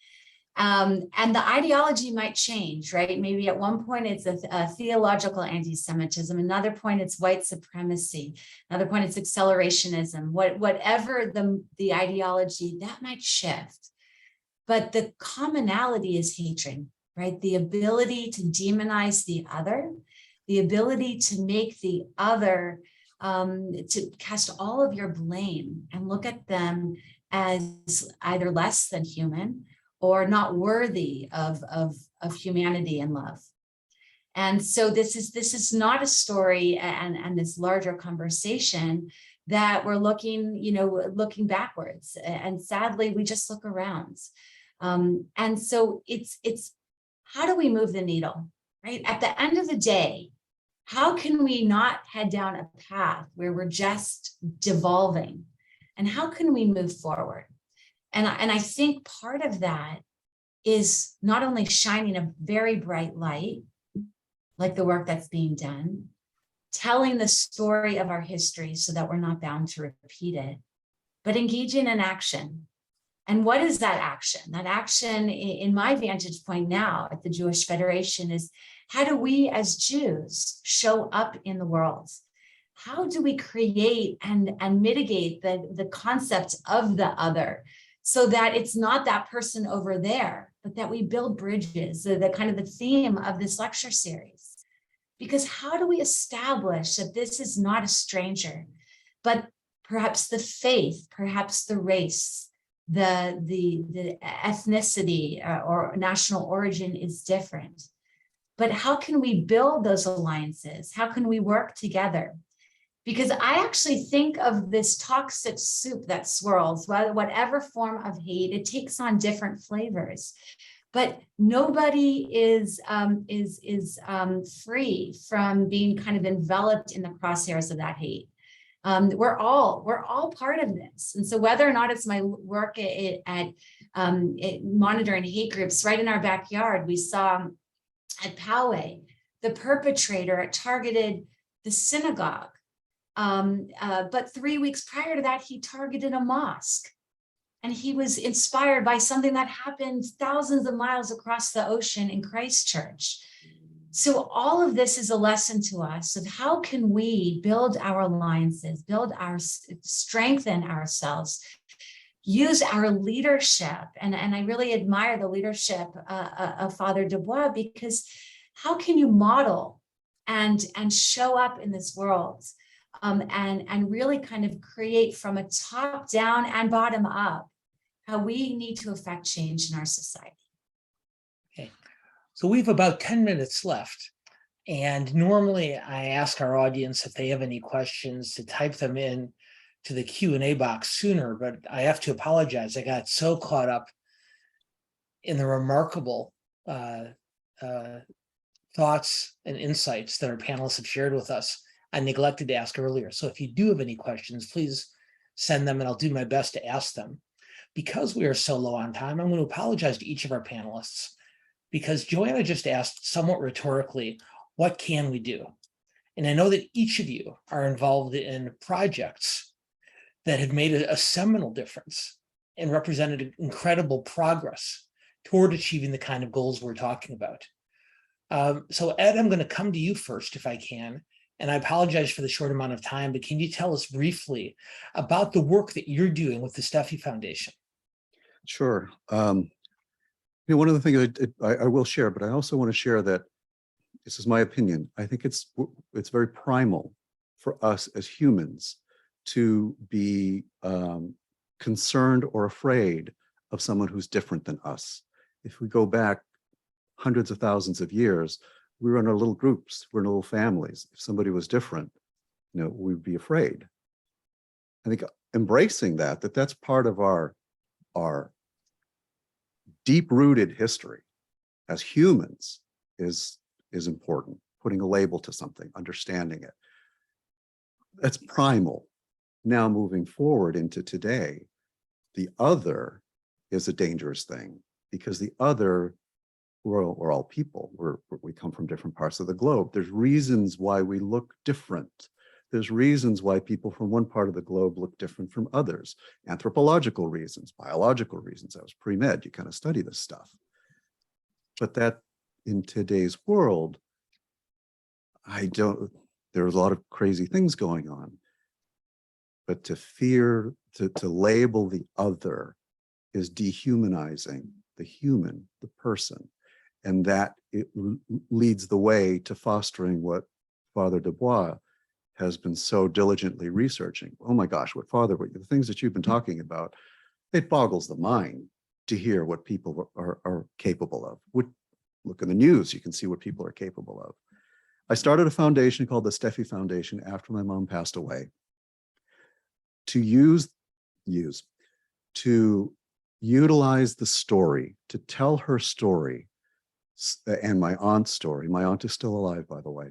And the ideology might change, right? Maybe at one point it's a theological anti-Semitism, another point it's white supremacy, another point it's accelerationism, whatever the ideology, that might shift. But the commonality is hatred, right? The ability to demonize the other, the ability to make the other, to cast all of your blame and look at them as either less than human or not worthy of humanity and love. And so this is not a story and this larger conversation that we're looking backwards. And sadly, we just look around. And so it's how do we move the needle, right? At the end of the day, how can we not head down a path where we're just devolving? And how can we move forward? And I think part of that is not only shining a very bright light, like the work that's being done, telling the story of our history so that we're not bound to repeat it, but engaging in action. And what is that action? That action, in my vantage point now at the Jewish Federation, is how do we as Jews show up in the world? How do we create and mitigate the concept of the other so that it's not that person over there, but that we build bridges, the kind of the theme of this lecture series? Because how do we establish that this is not a stranger, but perhaps the faith, perhaps the race, the ethnicity or national origin is different? But how can we build those alliances? How can we work together? Because I actually think of this toxic soup that swirls, whatever form of hate, it takes on different flavors. But nobody is free from being kind of enveloped in the crosshairs of that hate. We're all part of this. And so whether or not it's my work at monitoring hate groups right in our backyard, we saw at Poway, the perpetrator targeted the synagogue. But 3 weeks prior to that, he targeted a mosque. And he was inspired by something that happened thousands of miles across the ocean in Christchurch. So all of this is a lesson to us of how can we build our alliances, strengthen ourselves, use our leadership. And I really admire the leadership of Father Desbois, because how can you model and show up in this world and really kind of create from a top down and bottom up how we need to affect change in our society. Okay, so we have about 10 minutes left. And normally I ask our audience if they have any questions to type them in to the Q&A box sooner, but I have to apologize. I got so caught up in the remarkable thoughts and insights that our panelists have shared with us. I neglected to ask earlier. So if you do have any questions, please send them and I'll do my best to ask them. Because we are so low on time, I'm going to apologize to each of our panelists, because Joanna just asked somewhat rhetorically, what can we do? And I know that each of you are involved in projects that have made a seminal difference and represented incredible progress toward achieving the kind of goals we're talking about. So Ed, I'm going to come to you first if I can. And I apologize for the short amount of time, but can you tell us briefly about the work that you're doing with the Steffy Foundation? Sure. One of the things I will share, but I also want to share that this is my opinion. I think it's very primal for us as humans to be concerned or afraid of someone who's different than us. If we go back hundreds of thousands of years, we were in our little groups, we're in little families. If somebody was different, we'd be afraid. I think embracing that's part of our deep-rooted history as humans is important. Putting a label to something, understanding it. That's primal. Now moving forward into today, the other is a dangerous thing, because the other, we're all people. We come from different parts of the globe. There's reasons why we look different. There's reasons why people from one part of the globe look different from others. Anthropological reasons, biological reasons. I was pre-med, you kind of study this stuff. But that in today's world, there's a lot of crazy things going on. But to fear, to label the other is dehumanizing the human, the person. And that it leads the way to fostering what Father Desbois has been so diligently researching. Oh my gosh, the things that you've been talking about, it boggles the mind to hear what people are capable of. Look in the news, you can see what people are capable of. I started a foundation called the Steffy Foundation after my mom passed away to utilize the story, to tell her story, and my aunt's story. My aunt is still alive, by the way,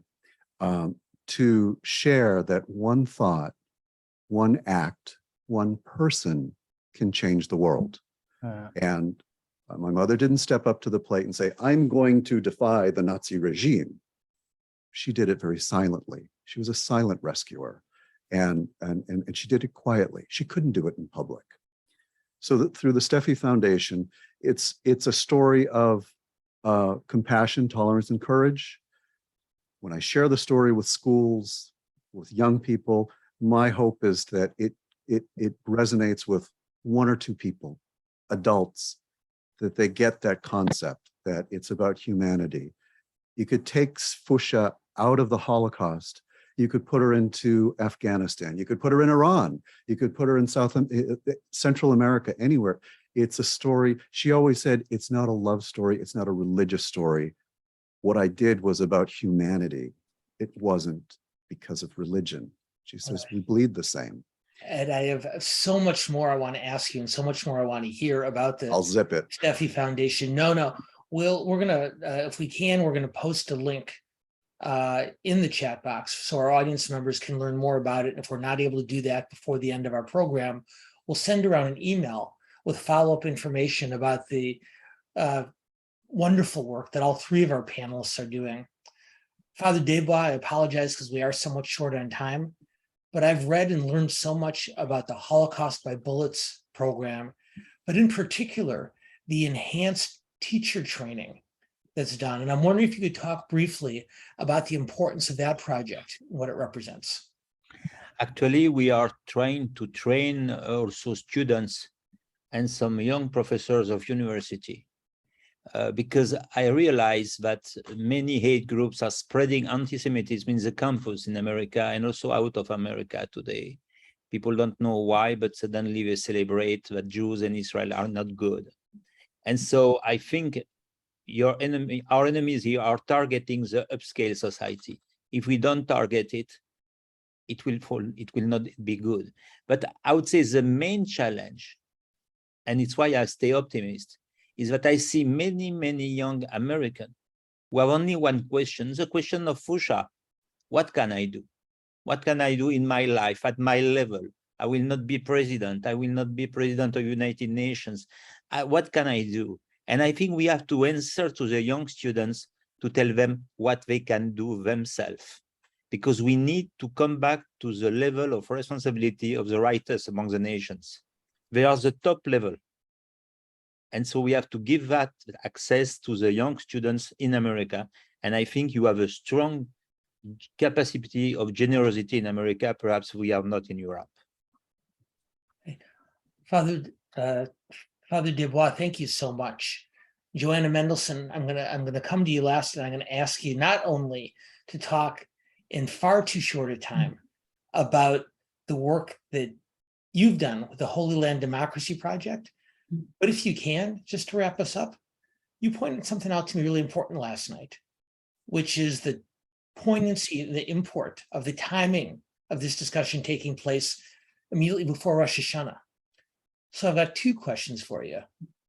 to share that one thought, one act, one person can change the world. And my mother didn't step up to the plate and say, I'm going to defy the Nazi regime. She did it very silently. She was a silent rescuer, and she did it quietly. She couldn't do it in public. So that through the Steffi Foundation, it's a story of compassion, tolerance, and courage. When I share the story with schools, with young people, my hope is that it resonates with one or two people, adults, that they get that concept, that it's about humanity. You could take Fusha out of the Holocaust. You could put her into Afghanistan. You could put her in Iran. You could put her in Central America, anywhere. It's a story. She always said, it's not a love story. It's not a religious story. What I did was about humanity. It wasn't because of religion. She says, we bleed the same. And I have so much more I want to ask you, and so much more I want to hear about the I'll zip it. Steffi Foundation. No. We're gonna, if we can, we're gonna post a link in the chat box so our audience members can learn more about it. And if we're not able to do that before the end of our program, we'll send around an email with follow-up information about the wonderful work that all three of our panelists are doing. Father Desbois, I apologize because we are somewhat short on time, but I've read and learned so much about the Holocaust by Bullets program, but in particular, the enhanced teacher training that's done. And I'm wondering if you could talk briefly about the importance of that project, what it represents. Actually, we are trying to train also students and some young professors of university, because I realize that many hate groups are spreading anti-Semitism in the campus in America and also out of America today. People don't know why, but suddenly they celebrate that Jews and Israel are not good. And so I think our enemies here are targeting the upscale society. If we don't target it, it will fall, it will not be good. But I would say the main challenge, and it's why I stay optimist, is that I see many, many young Americans who have only one question, the question of Fusha. What can I do? What can I do in my life, at my level? I will not be president. I will not be president of United Nations. What can I do? And I think we have to answer to the young students to tell them what they can do themselves, because we need to come back to the level of responsibility of the writers among the nations. They are the top level. And so we have to give that access to the young students in America. And I think you have a strong capacity of generosity in America, perhaps we have not in Europe. Father Desbois, thank you so much. Joanna Mendelson, I'm gonna come to you last, and I'm gonna ask you not only to talk in far too short a time about the work that you've done with the Holy Land Democracy Project, but if you can, just to wrap us up, you pointed something out to me really important last night, which is the poignancy, the import of the timing of this discussion taking place immediately before Rosh Hashanah. So I've got two questions for you.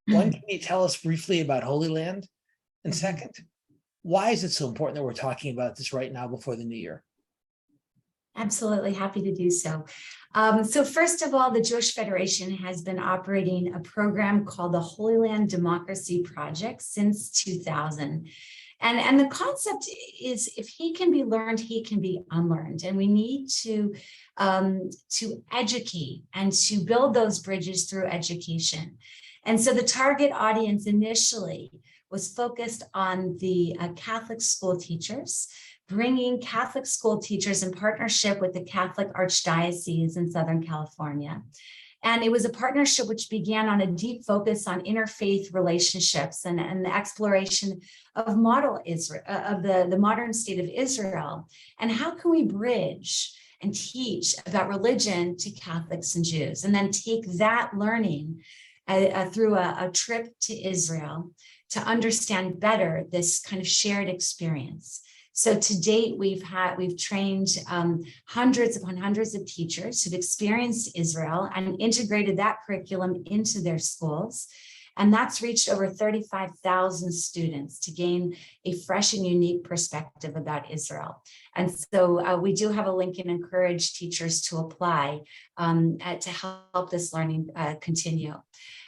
One, can you tell us briefly about Holy Land? And second, why is it so important that we're talking about this right now before the new year? Absolutely, happy to do so. So first of all, the Jewish Federation has been operating a program called the Holy Land Democracy Project since 2000. And the concept is, if he can be learned, he can be unlearned. And we need to educate and to build those bridges through education. And so the target audience initially was focused on the Catholic school teachers, bringing Catholic school teachers in partnership with the Catholic Archdiocese in Southern California. And it was a partnership which began on a deep focus on interfaith relationships and the exploration of model Israel, of the modern state of Israel. And how can we bridge and teach about religion to Catholics and Jews, and then take that learning through a trip to Israel to understand better this kind of shared experience. So to date, we've trained hundreds upon hundreds of teachers who've experienced Israel and integrated that curriculum into their schools. And that's reached over 35,000 students to gain a fresh and unique perspective about Israel. And so we do have a link and encourage teachers to apply to help this learning continue.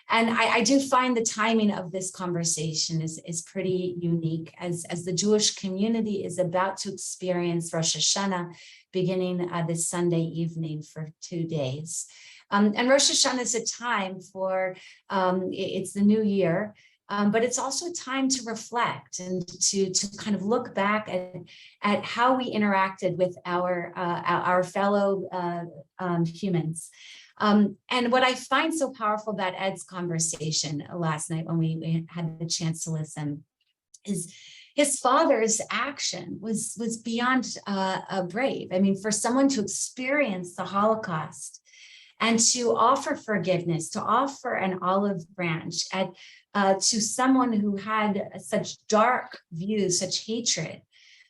And I do find the timing of this conversation is pretty unique as the Jewish community is about to experience Rosh Hashanah beginning this Sunday evening for 2 days. And Rosh Hashanah is a time for, it's the new year, but it's also a time to reflect and to kind of look back at how we interacted with our fellow humans. And what I find so powerful about Ed's conversation last night when we had the chance to listen is his father's action was beyond brave. I mean, for someone to experience the Holocaust and to offer forgiveness, to offer an olive branch to someone who had such dark views, such hatred.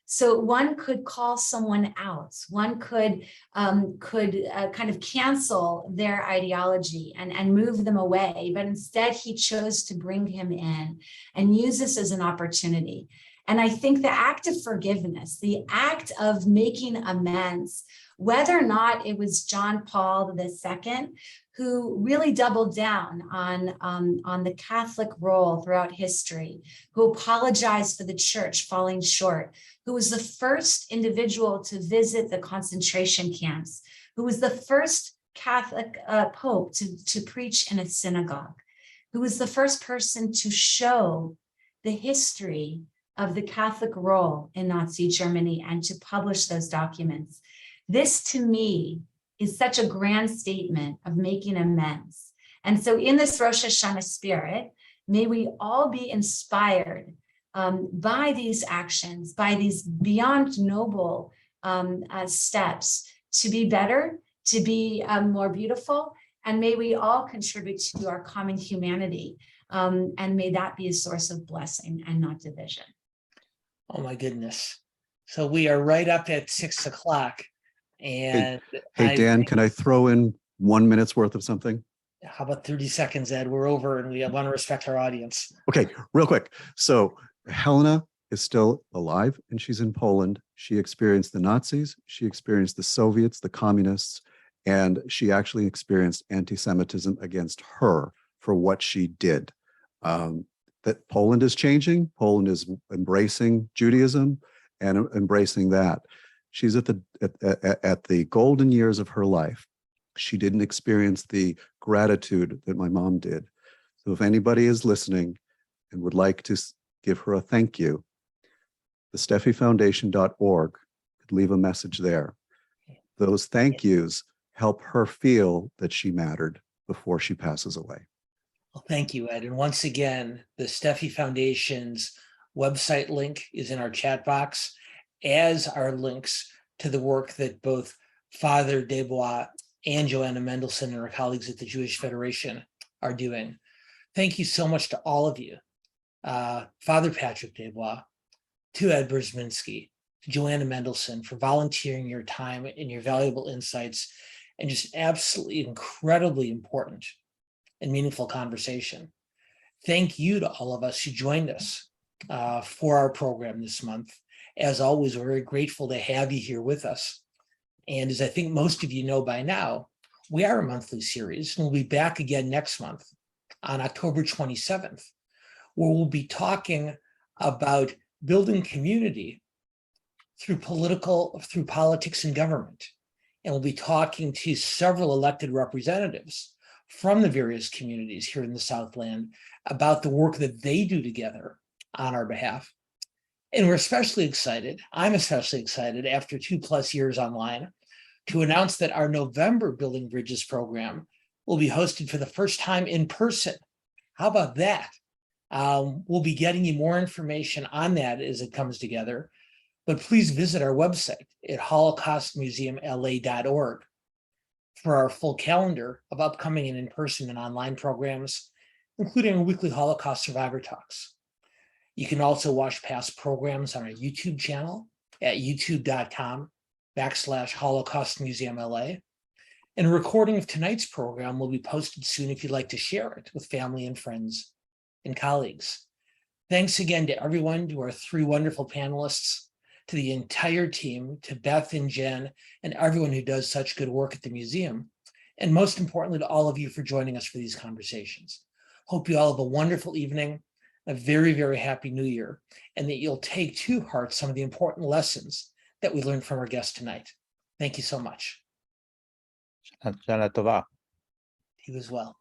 So one could call someone out, one could kind of cancel their ideology and move them away, but instead he chose to bring him in and use this as an opportunity. And I think the act of forgiveness, the act of making amends, whether or not it was John Paul II, who really doubled down on the Catholic role throughout history, who apologized for the church falling short, who was the first individual to visit the concentration camps, who was the first Catholic Pope to preach in a synagogue, who was the first person to show the history of the Catholic role in Nazi Germany and to publish those documents. This, to me, is such a grand statement of making amends. And so in this Rosh Hashanah spirit, may we all be inspired by these actions, by these beyond noble steps to be better, to be more beautiful, and may we all contribute to our common humanity. And may that be a source of blessing and not division. Oh my goodness. So we are right up at 6 o'clock. And hey Dan, can I throw in 1 minute's worth of something? How about 30 seconds, Ed? We're over and we want to respect our audience. Okay, real quick. So Helena is still alive and she's in Poland. She experienced the Nazis, she experienced the Soviets, the communists, and she actually experienced anti-Semitism against her for what she did. That Poland is changing. Poland is embracing Judaism and embracing that. She's at the golden years of her life. She didn't experience the gratitude that my mom did. So if anybody is listening and would like to give her a thank you, the SteffiFoundation.org could leave a message there. Those thank yous help her feel that she mattered before she passes away. Well, thank you, Ed. And once again, the Steffi Foundation's website link is in our chat box, as are links to the work that both Father Desbois and Joanna Mendelson and our colleagues at the Jewish Federation are doing. Thank you so much to all of you. Father Patrick Desbois, to Ed Burzminski, to Joanna Mendelson for volunteering your time and your valuable insights and just absolutely incredibly important and meaningful conversation. Thank you to all of us who joined us for our program this month. As always, we're very grateful to have you here with us. And as I think most of you know by now, we are a monthly series, and we'll be back again next month on October 27th, where we'll be talking about building community through politics and government. And we'll be talking to several elected representatives from the various communities here in the Southland about the work that they do together on our behalf. And we're especially excited, I'm especially excited after 2+ years online, to announce that our November Building Bridges program will be hosted for the first time in person. How about that? We'll be getting you more information on that as it comes together, but please visit our website at holocaustmuseumla.org for our full calendar of upcoming and in-person and online programs, including our weekly Holocaust Survivor Talks. You can also watch past programs on our YouTube channel at youtube.com/HolocaustMuseumLA. And a recording of tonight's program will be posted soon if you'd like to share it with family and friends and colleagues. Thanks again to everyone, to our 3 wonderful panelists, to the entire team, to Beth and Jen, and everyone who does such good work at the museum. And most importantly, to all of you for joining us for these conversations. Hope you all have a wonderful evening, a very, very happy new year, and that you'll take to heart some of the important lessons that we learned from our guest tonight. Thank you so much. Shana Tova. You as well.